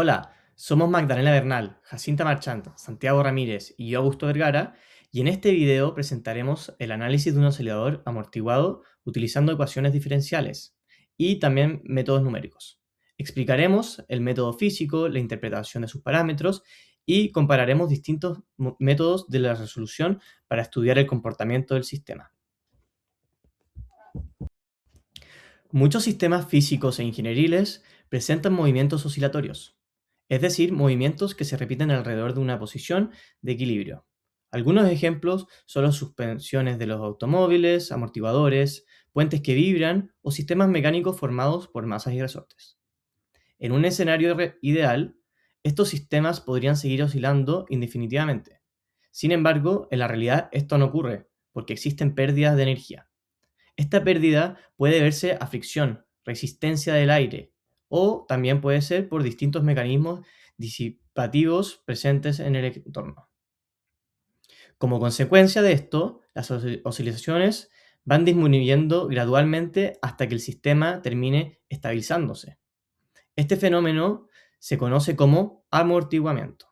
Hola, somos Magdalena Bernal, Jacinta Marchant, Santiago Ramírez y yo Augusto Vergara, y en este video presentaremos el análisis de un oscilador amortiguado utilizando ecuaciones diferenciales y también métodos numéricos. Explicaremos el método físico, la interpretación de sus parámetros y compararemos distintos métodos de la resolución para estudiar el comportamiento del sistema. Muchos sistemas físicos e ingenieriles presentan movimientos oscilatorios, es decir, movimientos que se repiten alrededor de una posición de equilibrio. Algunos ejemplos son las suspensiones de los automóviles, amortiguadores, puentes que vibran o sistemas mecánicos formados por masas y resortes. En un escenario ideal, estos sistemas podrían seguir oscilando indefinitivamente. Sin embargo, en la realidad esto no ocurre, porque existen pérdidas de energía. Esta pérdida puede deberse a fricción, resistencia del aire, o también puede ser por distintos mecanismos disipativos presentes en el entorno. Como consecuencia de esto, las oscilaciones van disminuyendo gradualmente hasta que el sistema termine estabilizándose. Este fenómeno se conoce como amortiguamiento.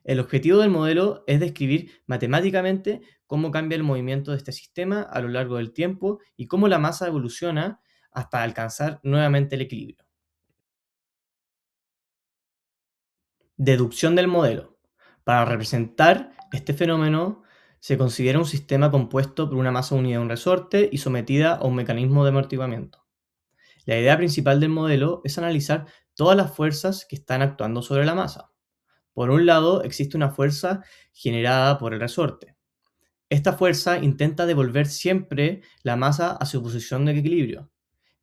El objetivo del modelo es describir matemáticamente cómo cambia el movimiento de este sistema a lo largo del tiempo y cómo la masa evoluciona hasta alcanzar nuevamente el equilibrio. Deducción del modelo. Para representar este fenómeno, se considera un sistema compuesto por una masa unida a un resorte y sometida a un mecanismo de amortiguamiento. La idea principal del modelo es analizar todas las fuerzas que están actuando sobre la masa. Por un lado, existe una fuerza generada por el resorte. Esta fuerza intenta devolver siempre la masa a su posición de equilibrio.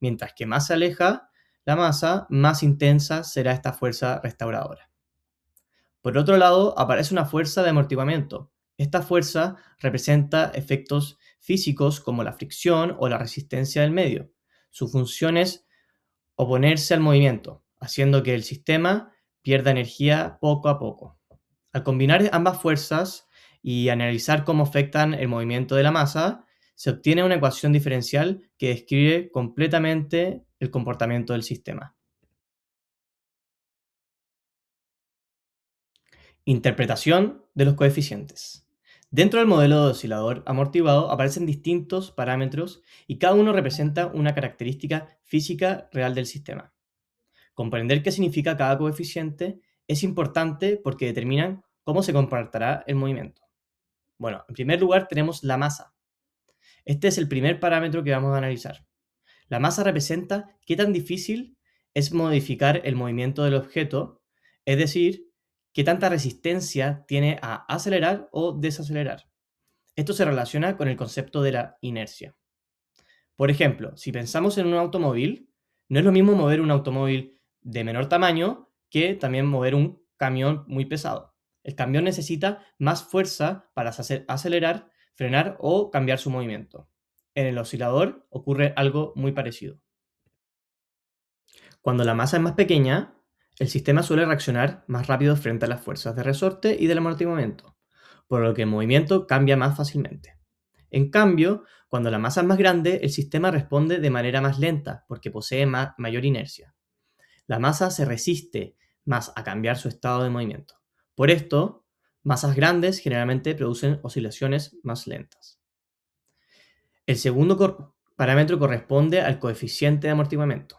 Mientras que más se aleja la masa, más intensa será esta fuerza restauradora. Por otro lado, aparece una fuerza de amortiguamiento. Esta fuerza representa efectos físicos como la fricción o la resistencia del medio. Su función es oponerse al movimiento, haciendo que el sistema pierda energía poco a poco. Al combinar ambas fuerzas y analizar cómo afectan el movimiento de la masa, se obtiene una ecuación diferencial que describe completamente el comportamiento del sistema. Interpretación de los coeficientes. Dentro del modelo de oscilador amortiguado aparecen distintos parámetros y cada uno representa una característica física real del sistema. Comprender qué significa cada coeficiente es importante porque determinan cómo se comportará el movimiento. Bueno, en primer lugar tenemos la masa. Este es el primer parámetro que vamos a analizar. La masa representa qué tan difícil es modificar el movimiento del objeto, es decir, qué tanta resistencia tiene a acelerar o desacelerar. Esto se relaciona con el concepto de la inercia. Por ejemplo, si pensamos en un automóvil, no es lo mismo mover un automóvil de menor tamaño que también mover un camión muy pesado. El camión necesita más fuerza para acelerar, frenar o cambiar su movimiento. En el oscilador ocurre algo muy parecido. Cuando la masa es más pequeña, el sistema suele reaccionar más rápido frente a las fuerzas de resorte y del amortiguamiento, por lo que el movimiento cambia más fácilmente. En cambio, cuando la masa es más grande, el sistema responde de manera más lenta porque posee mayor inercia. La masa se resiste más a cambiar su estado de movimiento. Por esto, masas grandes generalmente producen oscilaciones más lentas. El segundo parámetro corresponde al coeficiente de amortiguamiento.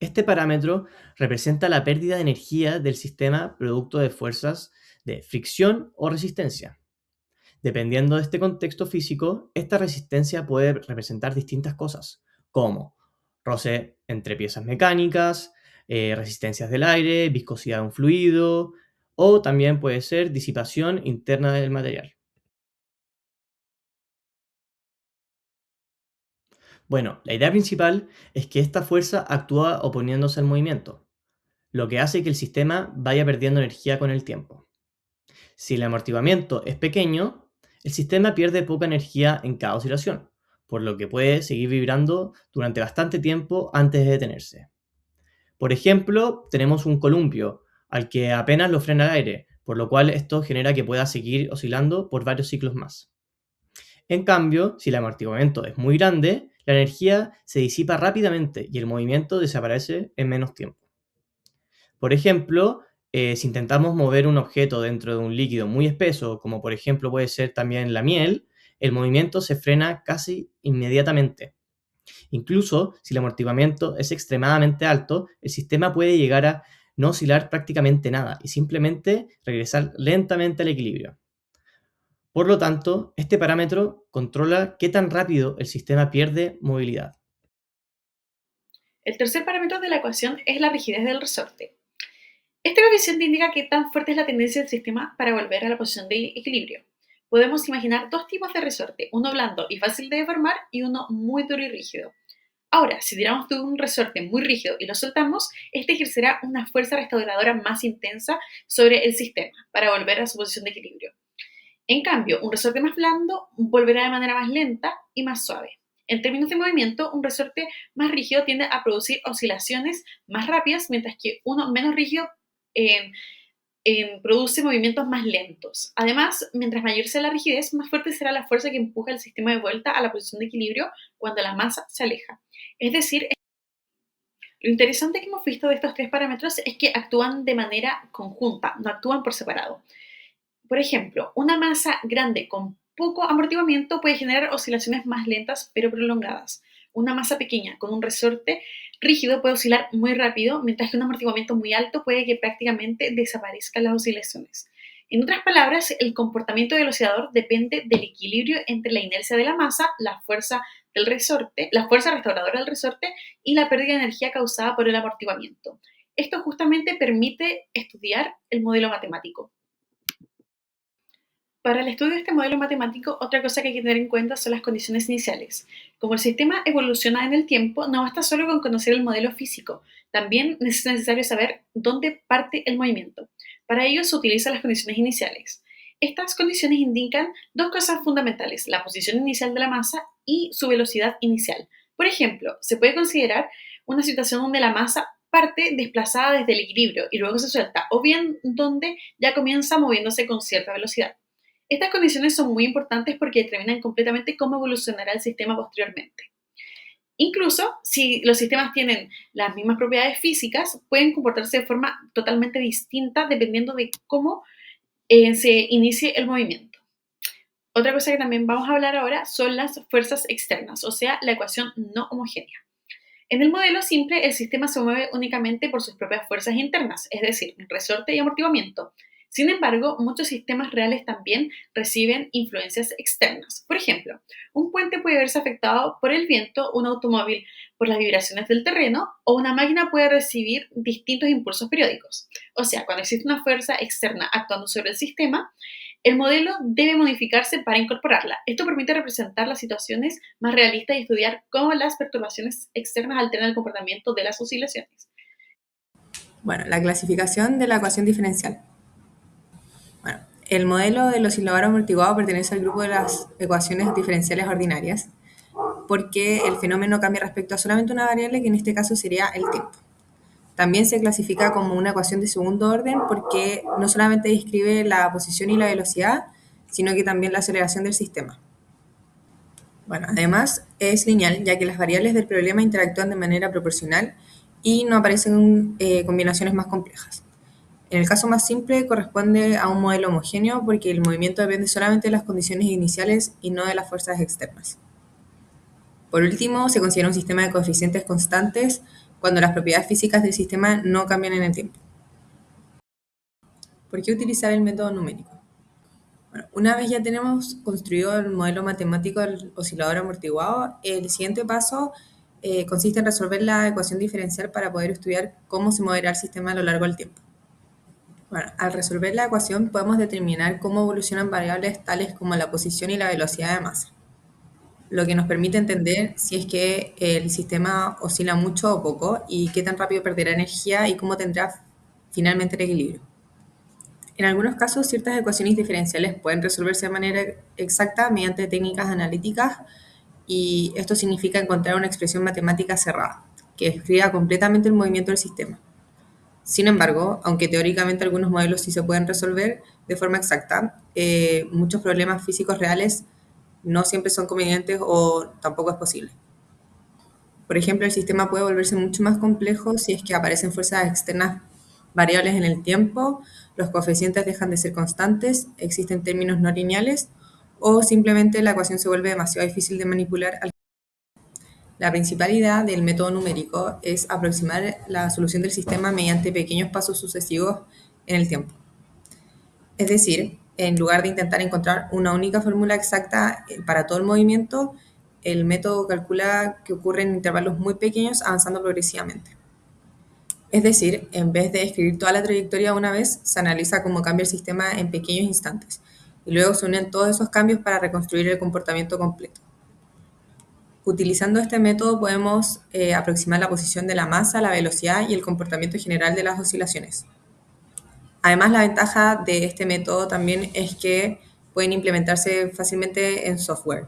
Este parámetro representa la pérdida de energía del sistema producto de fuerzas de fricción o resistencia. Dependiendo de este contexto físico, esta resistencia puede representar distintas cosas, como roce entre piezas mecánicas, resistencias del aire, viscosidad de un fluido, o también puede ser disipación interna del material. Bueno, la idea principal es que esta fuerza actúa oponiéndose al movimiento, lo que hace que el sistema vaya perdiendo energía con el tiempo. Si el amortiguamiento es pequeño, el sistema pierde poca energía en cada oscilación, por lo que puede seguir vibrando durante bastante tiempo antes de detenerse. Por ejemplo, tenemos un columpio al que apenas lo frena el aire, por lo cual esto genera que pueda seguir oscilando por varios ciclos más. En cambio, si el amortiguamiento es muy grande, la energía se disipa rápidamente y el movimiento desaparece en menos tiempo. Por ejemplo, si intentamos mover un objeto dentro de un líquido muy espeso, como por ejemplo puede ser también la miel, el movimiento se frena casi inmediatamente. Incluso si el amortiguamiento es extremadamente alto, el sistema puede llegar a no oscilar prácticamente nada y simplemente regresar lentamente al equilibrio. Por lo tanto, este parámetro controla qué tan rápido el sistema pierde movilidad. El tercer parámetro de la ecuación es la rigidez del resorte. Este coeficiente indica qué tan fuerte es la tendencia del sistema para volver a la posición de equilibrio. Podemos imaginar dos tipos de resorte, uno blando y fácil de deformar y uno muy duro y rígido. Ahora, si tiramos de un resorte muy rígido y lo soltamos, este ejercerá una fuerza restauradora más intensa sobre el sistema para volver a su posición de equilibrio. En cambio, un resorte más blando volverá de manera más lenta y más suave. En términos de movimiento, un resorte más rígido tiende a producir oscilaciones más rápidas, mientras que uno menos rígido eh, produce movimientos más lentos. Además, mientras mayor sea la rigidez, más fuerte será la fuerza que empuja el sistema de vuelta a la posición de equilibrio cuando la masa se aleja. Es decir, lo interesante que hemos visto de estos tres parámetros es que actúan de manera conjunta, no actúan por separado. Por ejemplo, una masa grande con poco amortiguamiento puede generar oscilaciones más lentas pero prolongadas. Una masa pequeña con un resorte rígido puede oscilar muy rápido, mientras que un amortiguamiento muy alto puede que prácticamente desaparezcan las oscilaciones. En otras palabras, el comportamiento del oscilador depende del equilibrio entre la inercia de la masa, la fuerza del resorte, la fuerza restauradora del resorte y la pérdida de energía causada por el amortiguamiento. Esto justamente permite estudiar el modelo matemático. Para el estudio de este modelo matemático, otra cosa que hay que tener en cuenta son las condiciones iniciales. Como el sistema evoluciona en el tiempo, no basta solo con conocer el modelo físico, también es necesario saber dónde parte el movimiento. Para ello se utilizan las condiciones iniciales. Estas condiciones indican dos cosas fundamentales, la posición inicial de la masa y su velocidad inicial. Por ejemplo, se puede considerar una situación donde la masa parte desplazada desde el equilibrio y luego se suelta, o bien donde ya comienza moviéndose con cierta velocidad. Estas condiciones son muy importantes porque determinan completamente cómo evolucionará el sistema posteriormente. Incluso si los sistemas tienen las mismas propiedades físicas, pueden comportarse de forma totalmente distinta dependiendo de cómo se inicie el movimiento. Otra cosa que también vamos a hablar ahora son las fuerzas externas, o sea, la ecuación no homogénea. En el modelo simple, el sistema se mueve únicamente por sus propias fuerzas internas, es decir, resorte y amortiguamiento. Sin embargo, muchos sistemas reales también reciben influencias externas. Por ejemplo, un puente puede verse afectado por el viento, un automóvil por las vibraciones del terreno o una máquina puede recibir distintos impulsos periódicos. O sea, cuando existe una fuerza externa actuando sobre el sistema, el modelo debe modificarse para incorporarla. Esto permite representar las situaciones más realistas y estudiar cómo las perturbaciones externas alteran el comportamiento de las oscilaciones. Bueno, la clasificación de la ecuación diferencial. Bueno, el modelo del oscilador amortiguado pertenece al grupo de las ecuaciones diferenciales ordinarias, porque el fenómeno cambia respecto a solamente una variable, que en este caso sería el tiempo. También se clasifica como una ecuación de segundo orden porque no solamente describe la posición y la velocidad, sino que también la aceleración del sistema. Bueno, además es lineal, ya que las variables del problema interactúan de manera proporcional y no aparecen combinaciones más complejas. En el caso más simple corresponde a un modelo homogéneo porque el movimiento depende solamente de las condiciones iniciales y no de las fuerzas externas. Por último, se considera un sistema de coeficientes constantes cuando las propiedades físicas del sistema no cambian en el tiempo. ¿Por qué utilizar el método numérico? Bueno, una vez ya tenemos construido el modelo matemático del oscilador amortiguado, el siguiente paso consiste en resolver la ecuación diferencial para poder estudiar cómo se moverá el sistema a lo largo del tiempo. Bueno, al resolver la ecuación podemos determinar cómo evolucionan variables tales como la posición y la velocidad de masa, lo que nos permite entender si es que el sistema oscila mucho o poco y qué tan rápido perderá energía y cómo tendrá finalmente el equilibrio. En algunos casos, ciertas ecuaciones diferenciales pueden resolverse de manera exacta mediante técnicas analíticas y esto significa encontrar una expresión matemática cerrada que describa completamente el movimiento del sistema. Sin embargo, aunque teóricamente algunos modelos sí se pueden resolver de forma exacta, muchos problemas físicos reales no siempre son convenientes o tampoco es posible. Por ejemplo, el sistema puede volverse mucho más complejo si es que aparecen fuerzas externas variables en el tiempo, los coeficientes dejan de ser constantes, existen términos no lineales o simplemente la ecuación se vuelve demasiado difícil de manipular. La principal idea del método numérico es aproximar la solución del sistema mediante pequeños pasos sucesivos en el tiempo. Es decir, en lugar de intentar encontrar una única fórmula exacta para todo el movimiento, el método calcula que ocurre en intervalos muy pequeños avanzando progresivamente. Es decir, en vez de escribir toda la trayectoria una vez, se analiza cómo cambia el sistema en pequeños instantes y luego se unen todos esos cambios para reconstruir el comportamiento completo. Utilizando este método podemos aproximar la posición de la masa, la velocidad y el comportamiento general de las oscilaciones. Además, la ventaja de este método también es que pueden implementarse fácilmente en software.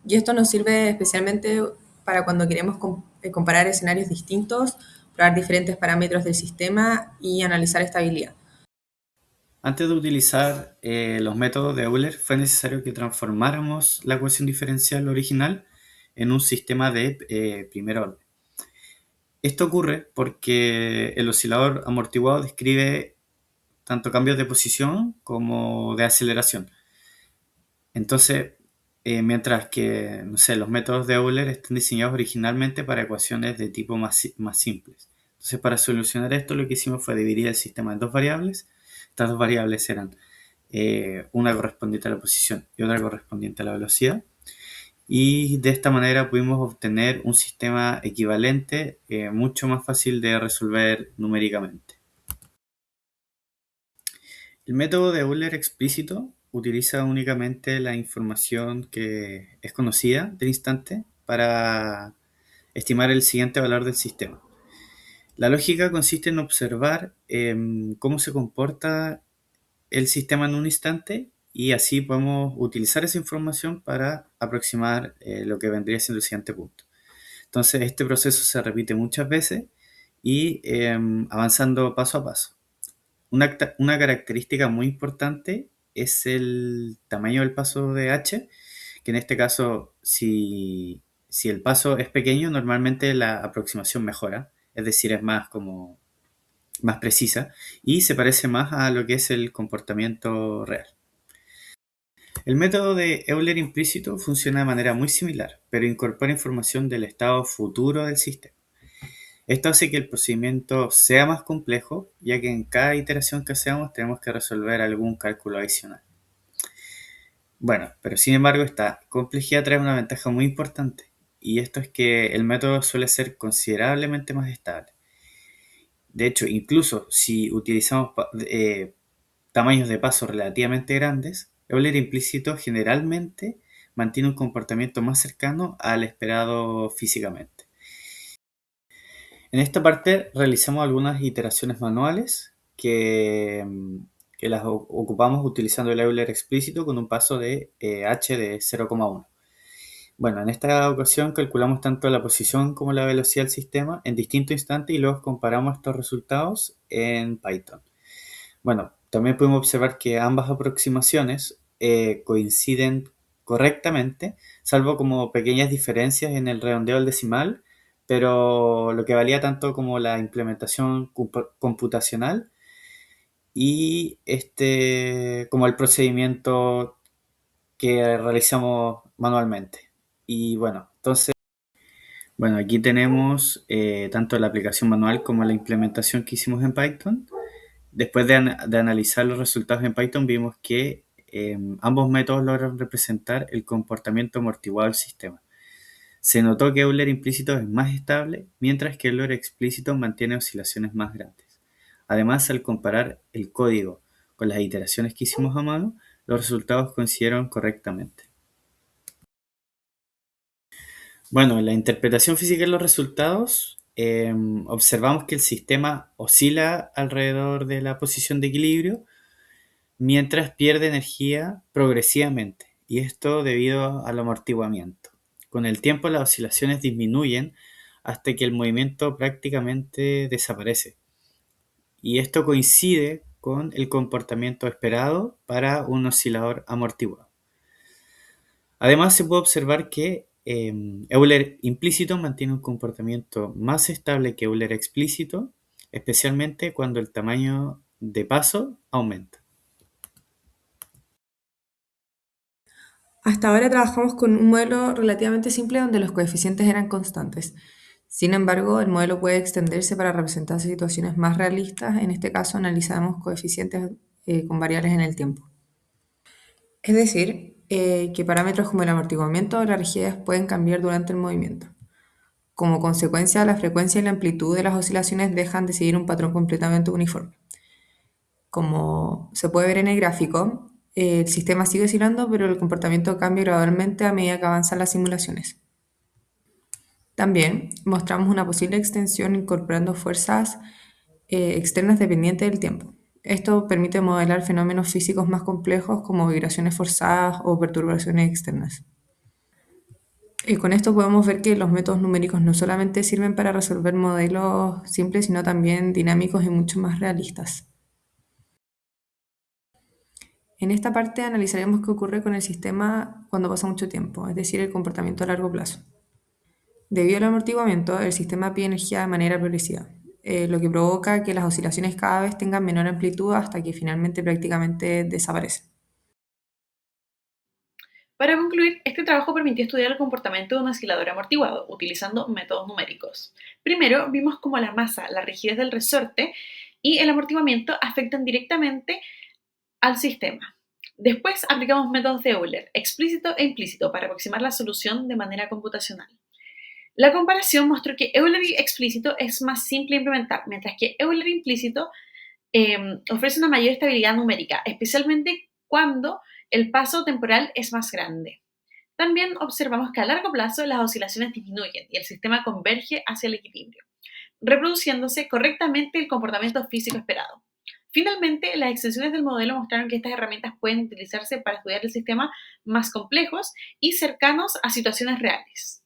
Y esto nos sirve especialmente para cuando queremos comparar escenarios distintos, probar diferentes parámetros del sistema y analizar estabilidad. Antes de utilizar los métodos de Euler, fue necesario que transformáramos la ecuación diferencial original en un sistema de primer orden. Esto ocurre porque el oscilador amortiguado describe tanto cambios de posición como de aceleración. Entonces, mientras que, los métodos de Euler están diseñados originalmente para ecuaciones de tipo más simples. Entonces, para solucionar esto, lo que hicimos fue dividir el sistema en dos variables. Estas dos variables eran una correspondiente a la posición y otra correspondiente a la velocidad. Y de esta manera pudimos obtener un sistema equivalente mucho más fácil de resolver numéricamente. El método de Euler explícito utiliza únicamente la información que es conocida del instante para estimar el siguiente valor del sistema. La lógica consiste en observar cómo se comporta el sistema en un instante y así podemos utilizar esa información para aproximar lo que vendría siendo el siguiente punto. Entonces este proceso se repite muchas veces y avanzando paso a paso. Una característica muy importante es el tamaño del paso de h, que en este caso, si el paso es pequeño, normalmente la aproximación mejora, es decir, es más precisa y se parece más a lo que es el comportamiento real. El método de Euler implícito funciona de manera muy similar, pero incorpora información del estado futuro del sistema. Esto hace que el procedimiento sea más complejo, ya que en cada iteración que hacemos tenemos que resolver algún cálculo adicional. Bueno, pero sin embargo esta complejidad trae una ventaja muy importante, y esto es que el método suele ser considerablemente más estable. De hecho, incluso si utilizamos tamaños de paso relativamente grandes, Euler implícito generalmente mantiene un comportamiento más cercano al esperado físicamente. En esta parte realizamos algunas iteraciones manuales que las ocupamos utilizando el Euler explícito con un paso de h de 0,1. Bueno, en esta ocasión calculamos tanto la posición como la velocidad del sistema en distintos instantes y luego comparamos estos resultados en Python. Bueno, también podemos observar que ambas aproximaciones coinciden correctamente, salvo como pequeñas diferencias en el redondeo del decimal, pero lo que valía tanto como la implementación computacional y como el procedimiento que realizamos manualmente. Y bueno, entonces, aquí tenemos tanto la aplicación manual como la implementación que hicimos en Python. Después de analizar los resultados en Python, vimos que ambos métodos logran representar el comportamiento amortiguado del sistema. Se notó que Euler implícito es más estable, mientras que Euler explícito mantiene oscilaciones más grandes. Además, al comparar el código con las iteraciones que hicimos a mano, los resultados coincidieron correctamente. Bueno, en la interpretación física de los resultados, observamos que el sistema oscila alrededor de la posición de equilibrio mientras pierde energía progresivamente, y esto debido al amortiguamiento. Con el tiempo las oscilaciones disminuyen hasta que el movimiento prácticamente desaparece, y esto coincide con el comportamiento esperado para un oscilador amortiguado. Además, se puede observar que Euler implícito mantiene un comportamiento más estable que Euler explícito, especialmente cuando el tamaño de paso aumenta. Hasta ahora trabajamos con un modelo relativamente simple donde los coeficientes eran constantes. Sin embargo, el modelo puede extenderse para representar situaciones más realistas. En este caso, analizamos coeficientes con variables en el tiempo. Es decir, que parámetros como el amortiguamiento o la rigidez pueden cambiar durante el movimiento. Como consecuencia, la frecuencia y la amplitud de las oscilaciones dejan de seguir un patrón completamente uniforme. Como se puede ver en el gráfico, el sistema sigue oscilando, pero el comportamiento cambia gradualmente a medida que avanzan las simulaciones. También mostramos una posible extensión incorporando fuerzas externas dependientes del tiempo. Esto permite modelar fenómenos físicos más complejos como vibraciones forzadas o perturbaciones externas. Con esto podemos ver que los métodos numéricos no solamente sirven para resolver modelos simples, sino también dinámicos y mucho más realistas. En esta parte analizaremos qué ocurre con el sistema cuando pasa mucho tiempo, es decir, el comportamiento a largo plazo. Debido al amortiguamiento, el sistema pide energía de manera progresiva, lo que provoca que las oscilaciones cada vez tengan menor amplitud hasta que finalmente prácticamente desaparecen. Para concluir, este trabajo permitió estudiar el comportamiento de un oscilador amortiguado utilizando métodos numéricos. Primero, vimos cómo la masa, la rigidez del resorte y el amortiguamiento afectan directamente al sistema. Después aplicamos métodos de Euler, explícito e implícito, para aproximar la solución de manera computacional. La comparación mostró que Euler explícito es más simple de implementar, mientras que Euler implícito ofrece una mayor estabilidad numérica, especialmente cuando el paso temporal es más grande. También observamos que a largo plazo las oscilaciones disminuyen y el sistema converge hacia el equilibrio, reproduciéndose correctamente el comportamiento físico esperado. Finalmente, las extensiones del modelo mostraron que estas herramientas pueden utilizarse para estudiar el sistema más complejos y cercanos a situaciones reales.